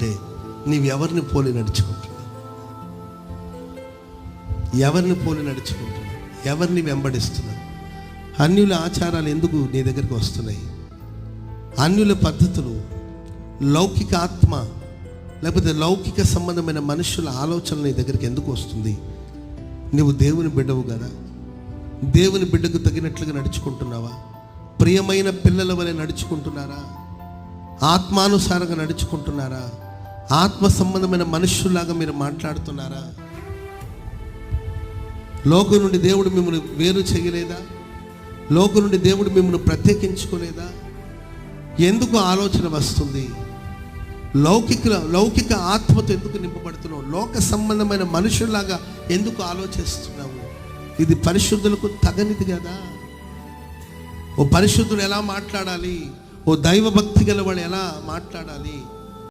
అంటే నీవెవరిని పోలి నడుచుకుంటున్నావు? ఎవరిని పోలి నడుచుకుంటున్నావు? ఎవరిని వెంబడిస్తున్నావు? అన్యుల ఆచారాలు ఎందుకు నీ దగ్గరికి వస్తున్నాయి? అన్యుల పద్ధతులు, లౌకిక ఆత్మ, లేకపోతే లౌకిక సంబంధమైన మనుషుల ఆలోచన నీ దగ్గరికి ఎందుకు వస్తుంది? నువ్వు దేవుని బిడ్డవు కదా. దేవుని బిడ్డకు తగినట్లుగా నడుచుకుంటున్నావా? ప్రియమైన పిల్లల వలె నడుచుకుంటున్నారా? ఆత్మానుసారంగా నడుచుకుంటున్నారా? ఆత్మ సంబంధమైన మనుష్యులాగా మీరు మాట్లాడుతున్నారా? లోకం నుండి దేవుడు మిమ్మల్ని వేరు చేయలేదా? లోకం నుండి దేవుడు మిమ్మల్ని ప్రత్యేకించుకోలేదా? ఎందుకు ఆలోచన వస్తుంది? లౌకిక ఆత్మతో ఎందుకు నింపబడుతున్నావు? లోక సంబంధమైన మనుషుల్లాగా ఎందుకు ఆలోచిస్తున్నావు? ఇది పరిశుద్ధులకు తగనిది కదా. ఓ పరిశుద్ధుడు ఎలా మాట్లాడాలి? ఓ దైవ భక్తి గల వాడు ఎలా మాట్లాడాలి?